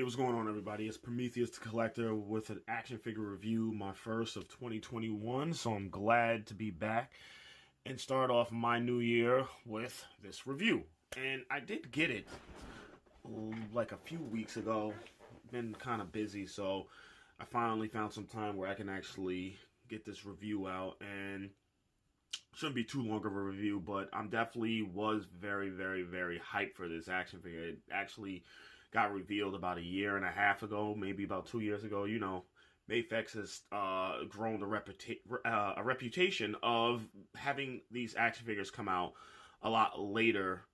Hey, what's going on, everybody? It's Prometheus the Collector with an action figure review, my first of 2021. So I'm glad to be back and start off my new year with this review. And I did get it like a few weeks ago. Been kind of busy, so I finally found some time where I can actually get this review out. And shouldn't be too long of a review, but I'm definitely was very, very, very hyped for this action figure. It actually got revealed about a year and a half ago, maybe about 2 years ago. You know, Mafex has grown a reputation of having these action figures come out a lot later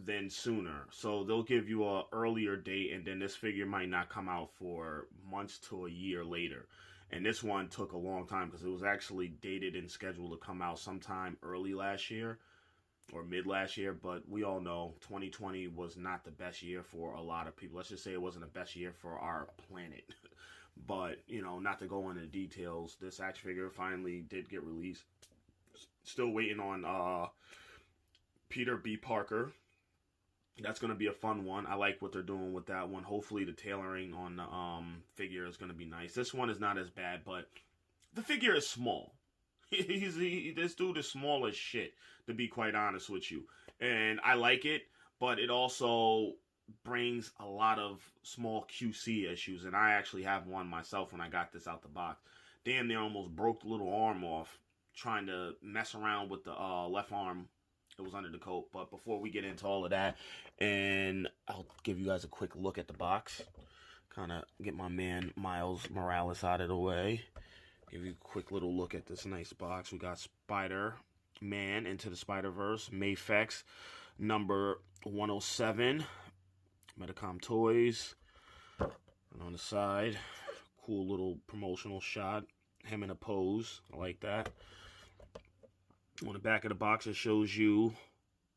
than sooner. So they'll give you a earlier date, and then this figure might not come out for months to a year later. And this one took a long time because it was actually dated and scheduled to come out sometime early last year or mid last year. But we all know 2020 was not the best year for a lot of people. Let's just say it wasn't the best year for our planet. But, you know, not to go into details, this action figure finally did get released. Still waiting on Peter B. Parker. That's going to be a fun one. I like what they're doing with that one. Hopefully the tailoring on the figure is going to be nice. This one is not as bad, but the figure is small. This dude is small as shit, to be quite honest with you. And I like it, but it also brings a lot of small QC issues. And I actually have one myself when I got this out the box. Damn near almost broke the little arm off trying to mess around with the left arm. It was under the coat. But before we get into all of that, and I'll give you guys a quick look at the box. Kind of get my man Miles Morales out of the way. Give you a quick little look at this nice box. We got Spider-Man Into the Spider-Verse, Mafex, number 107. Medicom Toys. And on the side, cool little promotional shot. Him in a pose. I like that. On the back of the box, it shows you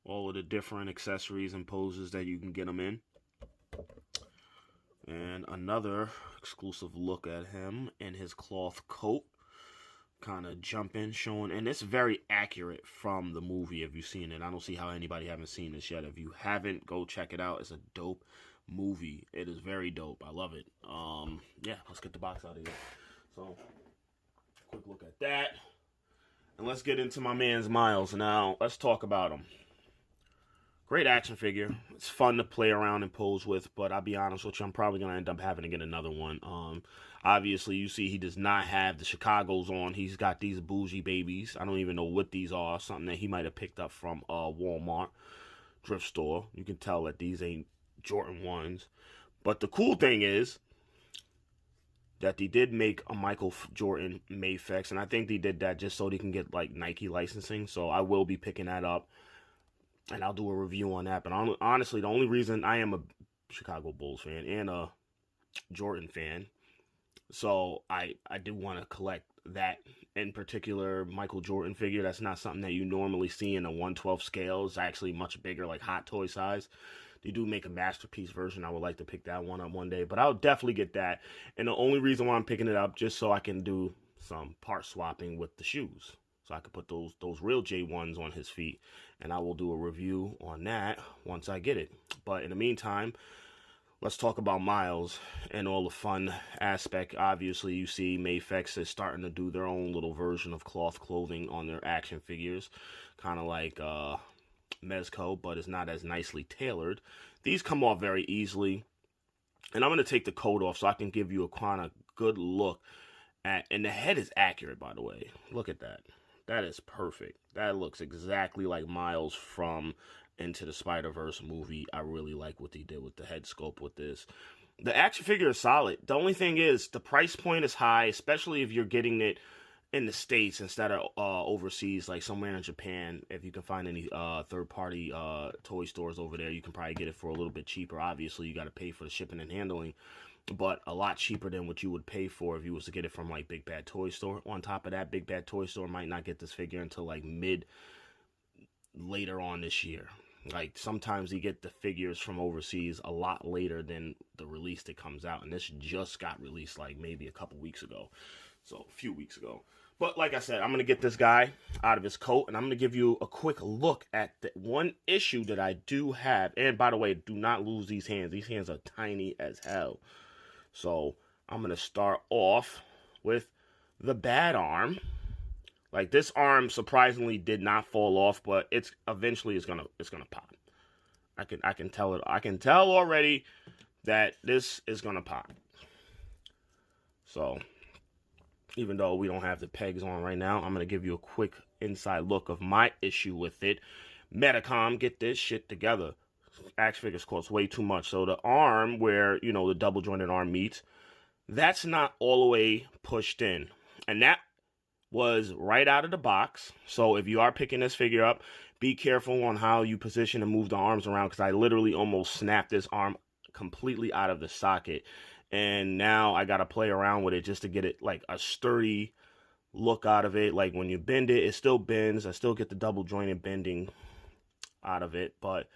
all of the different accessories and poses that you can get them in. And another exclusive look at him in his cloth coat. Kind of jumping, showing. And it's very accurate from the movie if you've seen it. I don't see how anybody haven't seen this yet. If you haven't, go check it out. It's a dope movie. It is very dope. I love it. Yeah, let's get the box out of here. So, quick look at that. And let's get into my man's Miles. Now, let's talk about him. Great action figure. It's fun to play around and pose with, but I'll be honest with you, I'm probably going to end up having to get another one. Obviously, you see he does not have the Chicago's on. He's got these bougie babies. I don't even know what these are. Something that he might have picked up from Walmart thrift store. You can tell that these ain't Jordan 1s. But the cool thing is that they did make a Michael Jordan Mafex, and I think they did that just so they can get like Nike licensing. So I will be picking that up, and I'll do a review on that. But honestly, the only reason I am a Chicago Bulls fan and a Jordan fan, so I do want to collect that in particular Michael Jordan figure. That's not something that you normally see in a 1/12 scale. It's actually much bigger, like Hot Toy size. They do make a masterpiece version. I would like to pick that one up one day, but I'll definitely get that. And the only reason why I'm picking it up, just so I can do some part swapping with the shoes. So I can put those real J1s on his feet, and I will do a review on that once I get it. But in the meantime, let's talk about Miles and all the fun aspect. Obviously, you see Mafex is starting to do their own little version of cloth clothing on their action figures, kind of like Mezco, but it's not as nicely tailored. These come off very easily, and I'm going to take the coat off so I can give you a kind of good look at, and the head is accurate, by the way. Look at that. That is perfect. That looks exactly like Miles from Into the Spider-Verse movie. I really like what they did with the head sculpt with this. The action figure is solid. The only thing is the price point is high, especially if you're getting it in the States instead of overseas, like somewhere in Japan. If you can find any third-party toy stores over there, you can probably get it for a little bit cheaper. Obviously, you got to pay for the shipping and handling, but a lot cheaper than what you would pay for if you was to get it from like Big Bad Toy Store. On top of that, Big Bad Toy Store might not get this figure until like later on this year. Like sometimes you get the figures from overseas a lot later than the release that comes out, and this just got released like maybe a couple weeks ago, so a few weeks ago. But like I said, I'm going to get this guy out of his coat, and I'm going to give you a quick look at the one issue that I do have. And by the way, do not lose these hands. These hands are tiny as hell. So I'm going to start off with the bad arm. Like, this arm surprisingly did not fall off, but it's eventually it's gonna pop. I can tell it. I can tell already that this is gonna pop. So even though we don't have the pegs on right now, I'm gonna give you a quick inside look of my issue with it. Medicom, get this shit together. Action figures cost way too much. So the arm where, you know, the double jointed arm meets, that's not all the way pushed in, and that was right out of the box. So if you are picking this figure up, be careful on how you position and move the arms around, because I literally almost snapped this arm completely out of the socket, and now I gotta play around with it just to get it like a sturdy look out of it. Like when you bend it, it still bends. I still get the double jointed bending out of it, but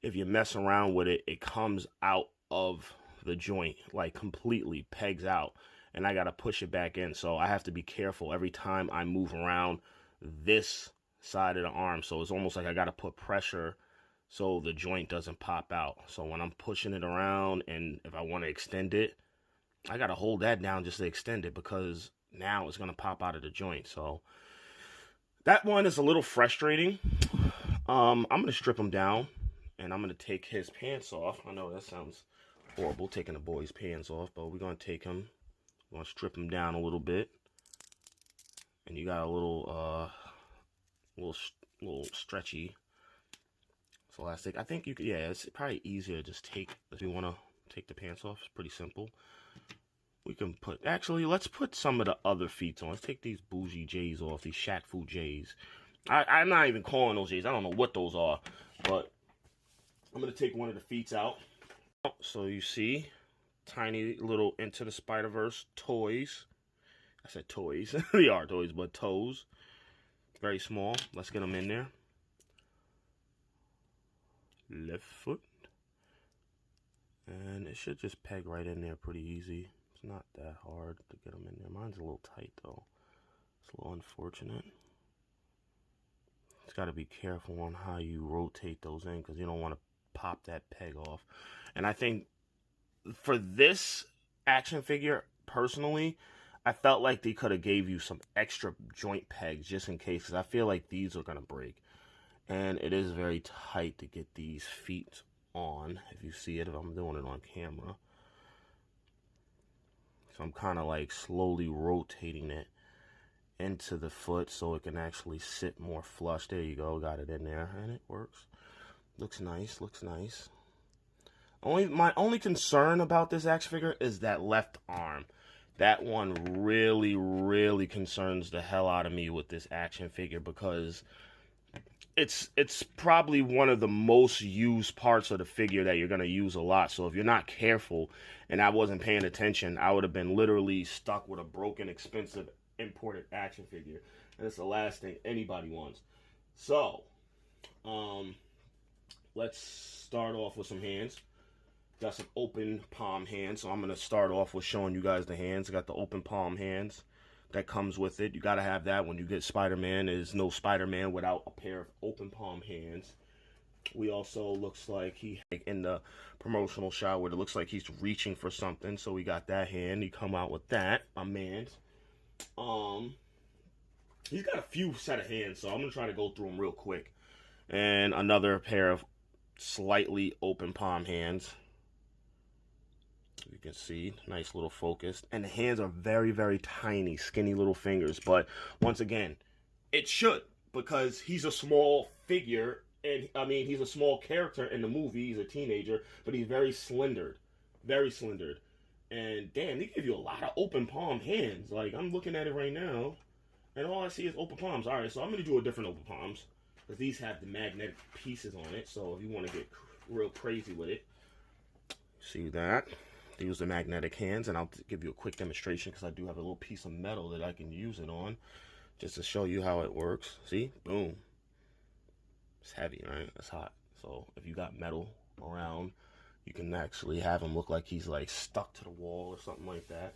if you mess around with it, it comes out of the joint, like completely pegs out, and I got to push it back in. So I have to be careful every time I move around this side of the arm. So it's almost like I got to put pressure so the joint doesn't pop out. So when I'm pushing it around, and if I want to extend it, I got to hold that down just to extend it, because now it's going to pop out of the joint. So that one is a little frustrating. I'm going to strip him down, and I'm going to take his pants off. I know that sounds horrible, taking the boy's pants off, but we're going to take him. I'm going to strip him down a little bit. And you got a little stretchy elastic. I think you could, yeah, it's probably easier to just take, if you want to take the pants off. It's pretty simple. We can put, actually, let's put some of the other feet on. Let's take these bougie J's off, these Shaq Fu J's. I'm not even calling those J's. I don't know what those are, but I'm going to take one of the feet out. So you see, tiny little Into the Spider-Verse toys. I said toys. They are toys, but toes. Very small. Let's get them in there. Left foot. And it should just peg right in there pretty easy. It's not that hard to get them in there. Mine's a little tight, though. It's a little unfortunate. It's got to be careful on how you rotate those in, because you don't want to pop that peg off. And I think for this action figure, personally, I felt like they could have gave you some extra joint pegs just in case, because I feel like these are going to break. And it is very tight to get these feet on, if you see it, if I'm doing it on camera. So I'm kind of like slowly rotating it into the foot so it can actually sit more flush. There you go, got it in there, and it works. Looks nice, looks nice. My only concern about this action figure is that left arm. That one really, really concerns the hell out of me with this action figure, because it's probably one of the most used parts of the figure that you're going to use a lot. So if you're not careful, and I wasn't paying attention, I would have been literally stuck with a broken, expensive, imported action figure. And it's the last thing anybody wants. So, let's start off with some hands. Got some open palm hands, so I'm going to start off with showing you guys the hands. I got the open palm hands that comes with it. You got to have that when you get Spider-Man. There's no Spider-Man without a pair of open palm hands. We also, looks like he, in the promotional shot where it looks like he's reaching for something, so we got that hand. He come out with that, my man's. He's got a few set of hands, so I'm going to try to go through them real quick. And another pair of slightly open palm hands. You can see, nice little focus. And the hands are very, very tiny, skinny little fingers. But once again, it should, because he's a small figure. And, I mean, he's a small character in the movie. He's a teenager, but he's very slendered. Very slendered. And, damn, they give you a lot of open palm hands. Like, I'm looking at it right now, and all I see is open palms. All right, so I'm going to do a different open palms, because these have the magnetic pieces on it. So if you want to get real crazy with it, see that? These are magnetic hands, and I'll give you a quick demonstration, because I do have a little piece of metal that I can use it on, just to show you how it works. See? Boom. It's heavy, right? It's hot. So if you got metal around, you can actually have him look like he's like stuck to the wall or something like that.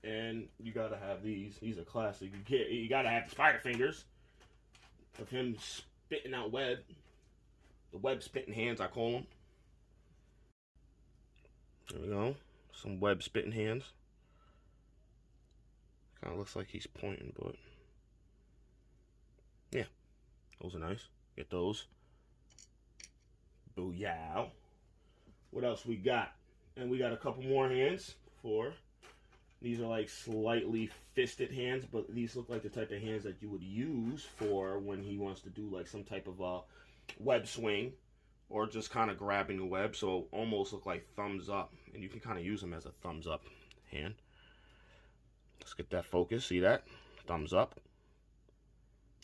And you gotta have these. These are classic. You gotta have the spider fingers of him spitting out web. The web spitting hands, I call them. There we go. Some web spitting hands. Kind of looks like he's pointing, but yeah, those are nice. Get those. Booyah. What else we got? And we got a couple more hands for. These are like slightly fisted hands, but these look like the type of hands that you would use for when he wants to do like some type of a web swing or just kind of grabbing the web. So almost look like thumbs up, and you can kind of use them as a thumbs up hand. Let's get that focus. See that? Thumbs up.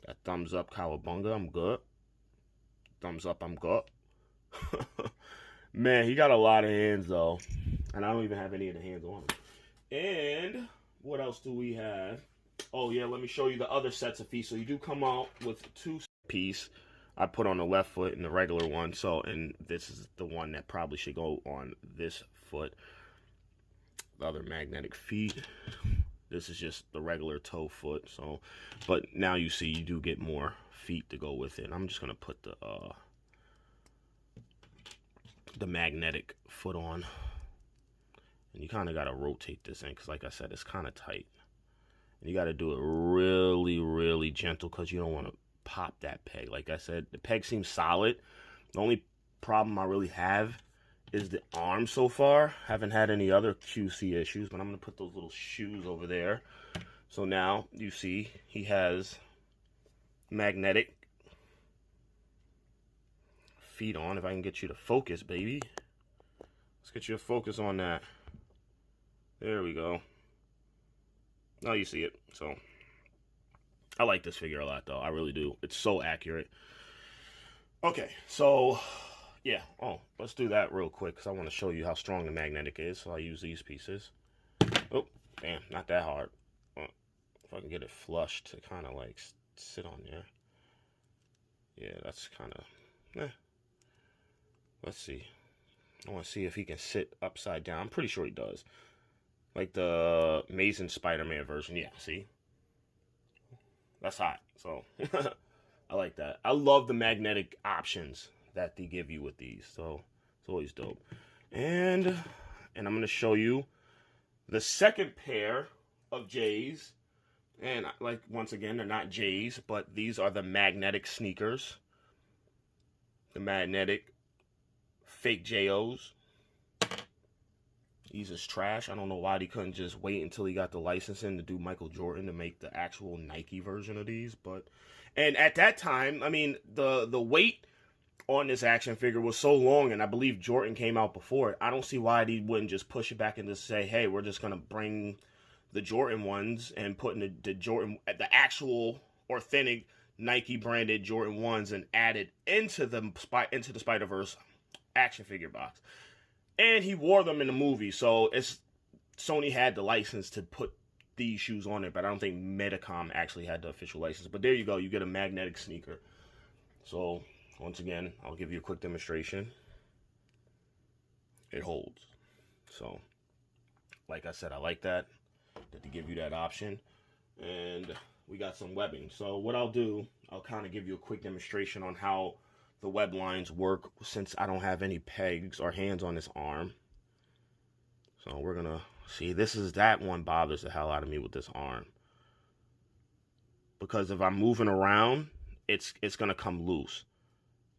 That thumbs up, cowabunga. I'm good. Thumbs up, I'm good. Man, he got a lot of hands though, and I don't even have any of the hands on him. And what else do we have? Oh yeah, let me show you the other sets of feet. So you do come out with two piece. I put on the left foot and the regular one. So, and this is the one that probably should go on this foot. The other magnetic feet. This is just the regular toe foot. So, but now you see you do get more feet to go with it. I'm just gonna put the magnetic foot on. And you kind of got to rotate this in because, like I said, it's kind of tight. And you got to do it really, really gentle because you don't want to pop that peg. Like I said, the peg seems solid. The only problem I really have is the arm so far. Haven't had any other QC issues, but I'm going to put those little shoes over there. So now you see he has magnetic feet on. If I can get you to focus, baby. Let's get you to focus on that. There we go. Now you see it. So I like this figure a lot though. I really do. It's so accurate. Okay, so yeah. Oh, let's do that real quick because I want to show you how strong the magnetic is. So I use these pieces. Oh, damn, not that hard. If I can get it flush to kind of like sit on there. Yeah, that's kind of, let's see. I want to see if he can sit upside down. I'm pretty sure he does. Like the Amazing Spider-Man version. Yeah, see? That's hot. So, I like that. I love the magnetic options that they give you with these. So, it's always dope. And I'm going to show you the second pair of J's. And, like, once again, they're not J's, but these are the magnetic sneakers. The magnetic fake JOs. These is trash. I don't know why they couldn't just wait until he got the licensing to do Michael Jordan to make the actual Nike version of these. But, and at that time, I mean, the weight on this action figure was so long, and I believe Jordan came out before it. I don't see why they wouldn't just push it back and just say, hey, we're just going to bring the Jordan ones and put in the Jordan, the actual authentic Nike branded Jordan ones and add it into the Spider-Verse action figure box. And he wore them in the movie, so Sony had the license to put these shoes on it, but I don't think Medicom actually had the official license. But there you go, you get a magnetic sneaker. So, once again, I'll give you a quick demonstration. It holds. So, like I said, I like that they give you that option. And we got some webbing. So what I'll do, I'll kind of give you a quick demonstration on how the web lines work since I don't have any pegs or hands on this arm. So we're gonna see, that one bothers the hell out of me with this arm, because if I'm moving around, it's gonna come loose,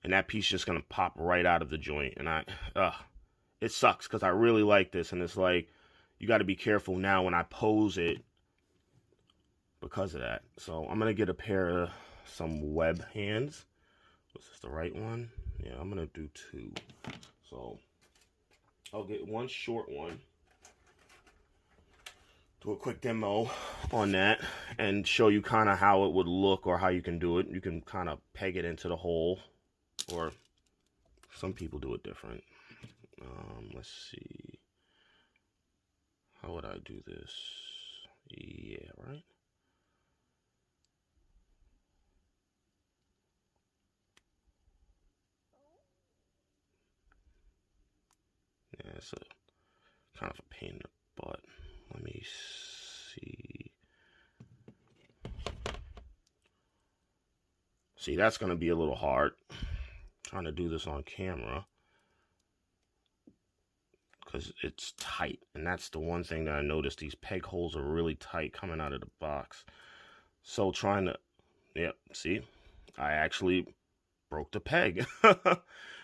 and that piece just gonna pop right out of the joint, and it sucks because I really like this, and it's like you got to be careful now when I pose it because of that. So I'm gonna get a pair of some web hands. Was this the right one? Yeah, I'm gonna do two. So I'll get one short one, do a quick demo on that, and show you kind of how it would look or how you can do it. You can kind of peg it into the hole, or some people do it different. Let's see. How would I do this? Yeah, right? Yeah, it's a kind of a pain in the butt. Let me See, that's going to be a little hard. Trying to do this on camera. Because it's tight. And that's the one thing that I noticed. These peg holes are really tight coming out of the box. So trying to... Yeah, see? I actually broke the peg.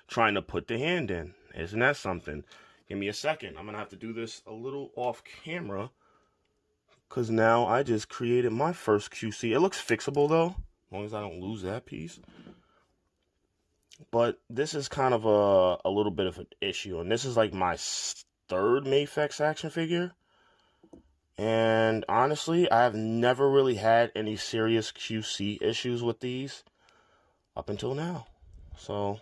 Trying to put the hand in. Isn't that something? Give me a second. I'm going to have to do this a little off camera. Because now I just created my first QC. It looks fixable though. As long as I don't lose that piece. But this is kind of a little bit of an issue. And this is like my third Mafex action figure. And honestly, I've never really had any serious QC issues with these up until now. So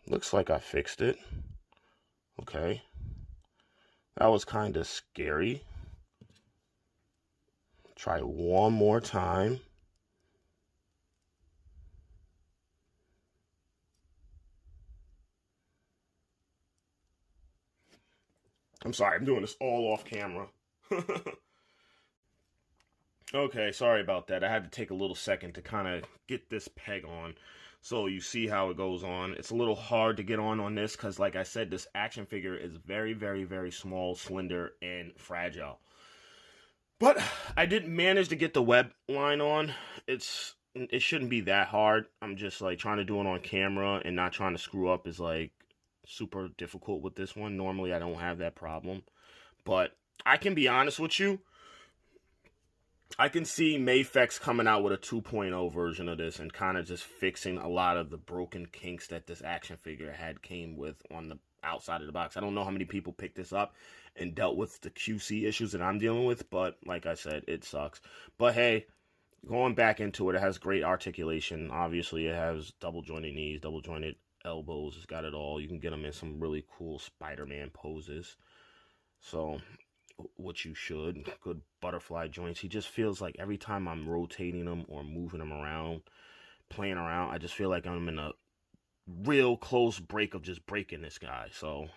looks like I fixed it. Okay. That was kind of scary. Try it one more time. I'm sorry, I'm doing this all off camera. Okay, sorry about that. I had to take a little second to kind of get this peg on. So you see how it goes on. It's a little hard to get on this because, like I said, this action figure is very, very, very small, slender, and fragile. But I did manage to get the web line on. It shouldn't be that hard. I'm just like trying to do it on camera and not trying to screw up is like super difficult with this one. Normally I don't have that problem. But I can be honest with you. I can see Mafex coming out with a 2.0 version of this and kind of just fixing a lot of the broken kinks that this action figure came with on the outside of the box. I don't know how many people picked this up and dealt with the QC issues that I'm dealing with, but like I said, it sucks. But hey, going back into it, it has great articulation. Obviously, it has double jointed knees, double jointed elbows. It's got it all. You can get them in some really cool Spider-Man poses. So what you should. Good butterfly joints. He just feels like every time I'm rotating him or moving him around, playing around, I just feel like I'm in a real close break of just breaking this guy. So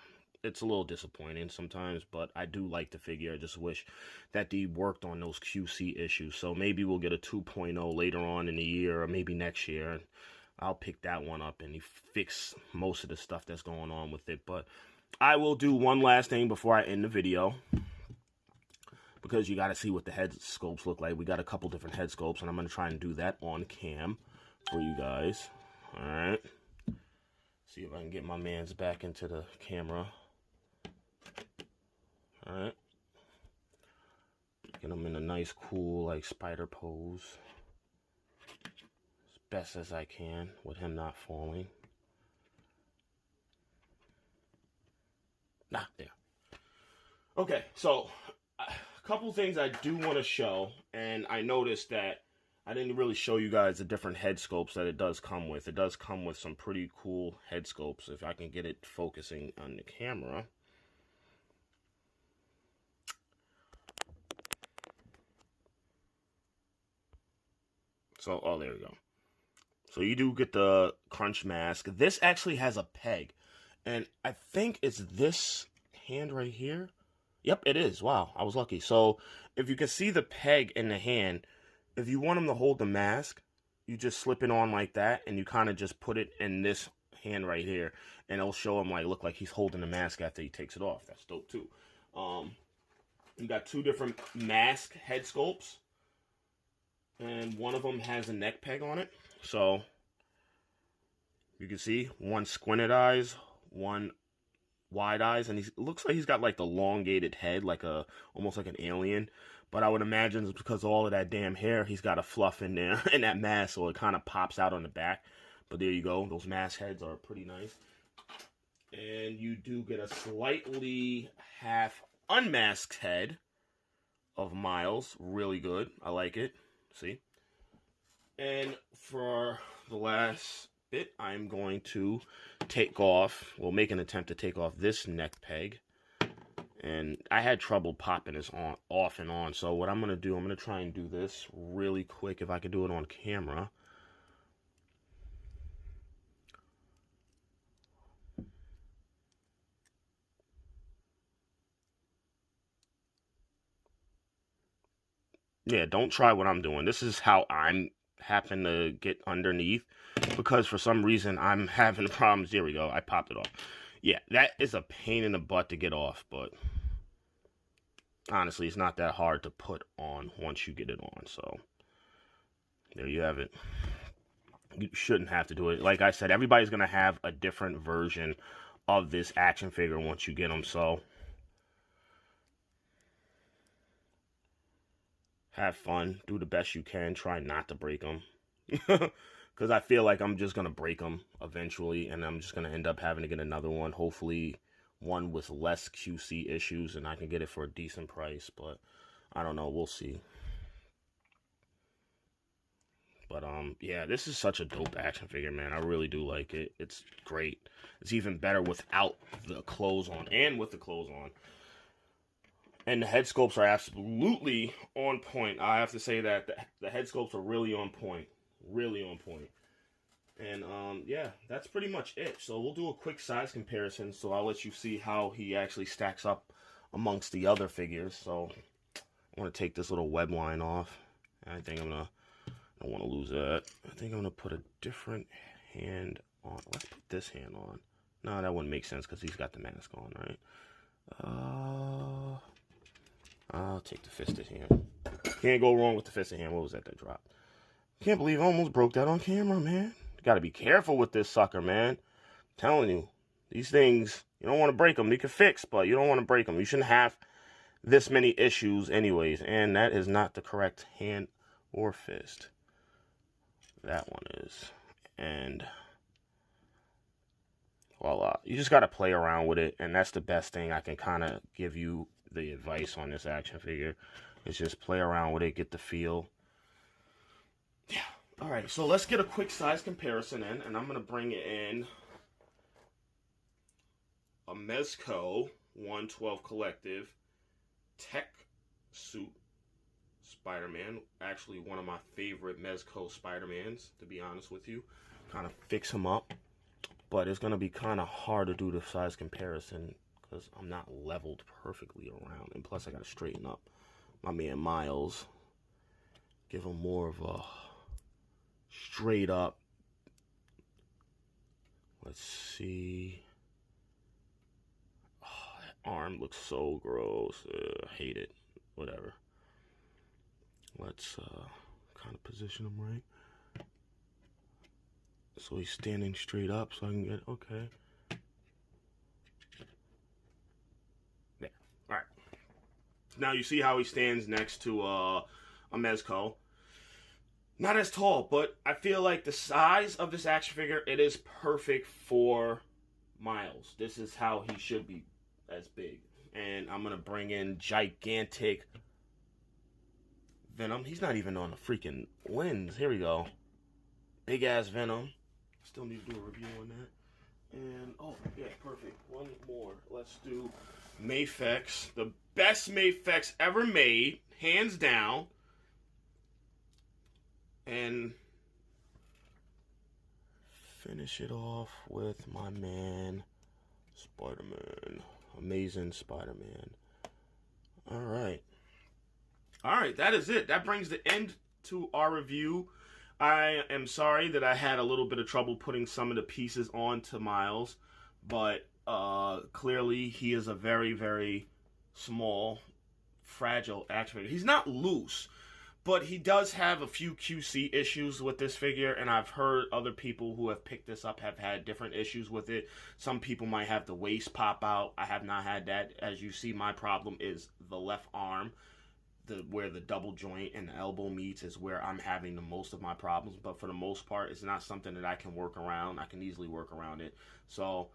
it's a little disappointing sometimes, but I do like the figure. I just wish that they worked on those QC issues. So maybe we'll get a 2.0 later on in the year or maybe next year. I'll pick that one up and fix most of the stuff that's going on with it. But I will do one last thing before I end the video, because you got to see what the head sculpts look like. We got a couple different head sculpts, and I'm going to try and do that on cam for you guys. All right. See if I can get my man's back into the camera. All right. Get him in a nice, cool, like, spider pose. As best as I can with him not falling. There. Okay, so a couple things I do want to show, and I noticed that I didn't really show you guys the different head sculpts that it does come with. It does come with some pretty cool head sculpts, if I can get it focusing on the camera. So, oh, there we go. So you do get the crunch mask. This actually has a peg, and I think it's this hand right here. Yep, it is. Wow, I was lucky. So if you can see the peg in the hand, if you want him to hold the mask, you just slip it on like that, and you kind of just put it in this hand right here, and it'll show him like look like he's holding the mask after he takes it off. That's dope too. You got two different mask head sculpts, and one of them has a neck peg on it. So you can see one squinted eyes, one wide eyes, and he looks like he's got like the elongated head, like almost like an alien. But I would imagine it's because of all of that damn hair, he's got a fluff in there in that mask, so it kind of pops out on the back. But there you go. Those mask heads are pretty nice. And you do get a slightly half unmasked head of Miles. Really good. I like it. See? And for the last bit, I'm going to make an attempt to take off this neck peg. And I had trouble popping this off and on. So what I'm going to do, I'm going to try and do this really quick if I can do it on camera. Yeah, don't try what I'm doing. This is how I'm happen to get underneath, because for some reason I'm having problems. There we go. I popped it off. Yeah, that is a pain in the butt to get off, but honestly, it's not that hard to put on once you get it on. So there you have it. You shouldn't have to do it. Like I said, everybody's going to have a different version of this action figure once you get them. So have fun. Do the best you can. Try not to break them. Because I feel like I'm just going to break them eventually. And I'm just going to end up having to get another one. Hopefully one with less QC issues. And I can get it for a decent price. But I don't know. We'll see. But, yeah, this is such a dope action figure, man. I really do like it. It's great. It's even better without the clothes on and with the clothes on. And the head sculpts are absolutely on point. I have to say that the head sculpts are really on point. Really on point. And, yeah, that's pretty much it. So we'll do a quick size comparison. So I'll let you see how he actually stacks up amongst the other figures. So I want to take this little web line off. I think I'm going to... I don't want to lose that. I think I'm going to put a different hand on. Let's put this hand on. No, that wouldn't make sense because he's got the mask on, right? I'll take the fisted hand. Can't go wrong with the fisted hand. What was that dropped? Can't believe I almost broke that on camera, man. You got to be careful with this sucker, man. I'm telling you. These things, you don't want to break them. You can fix, but you don't want to break them. You shouldn't have this many issues anyways. And that is not the correct hand or fist. That one is. And voila. You just got to play around with it. And that's the best thing I can kind of give you the advice on this action figure. Is just play around with it. Get the feel. Yeah. Alright. So let's get a quick size comparison in. And I'm going to bring in a Mezco 112 Collective Tech Suit Spider-Man, actually one of my favorite Mezco Spider-Mans, to be honest with you. Kind of fix him up, but it's going to be kind of hard to do the size comparison because I'm not leveled perfectly around, and plus I got to straighten up my man Miles, give him more of a straight up, let's see, oh, that arm looks so gross, hate it, whatever. Let's kind of position him right. So he's standing straight up so I can get, okay. Yeah, all right. Now you see how he stands next to a Mezco. Not as tall, but I feel like the size of this action figure, it is perfect for Miles. This is how he should be, as big. And I'm going to bring in gigantic Venom. He's not even on the freaking lens. Here we go. Big ass Venom. Still need to do a review on that. And, oh, yeah, perfect. One more. Let's do Mafex. The best Mafex ever made. Hands down. And finish it off with my man, Spider-Man. Amazing Spider-Man. Alright. Alright, that is it. That brings the end to our review. I am sorry that I had a little bit of trouble putting some of the pieces onto Miles, but clearly he is a very, very small, fragile action figure. He's not loose, but he does have a few QC issues with this figure, and I've heard other people who have picked this up have had different issues with it. Some people might have the waist pop out. I have not had that. As you see, my problem is the left arm. Where the double joint and the elbow meets is where I'm having the most of my problems. But for the most part, it's not something that I can work around. I can easily work around it. So,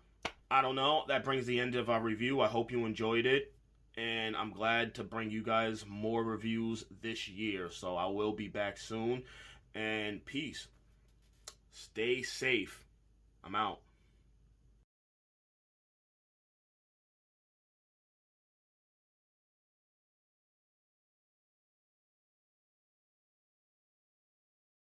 I don't know. That brings the end of our review. I hope you enjoyed it. And I'm glad to bring you guys more reviews this year. So, I will be back soon. And peace. Stay safe. I'm out.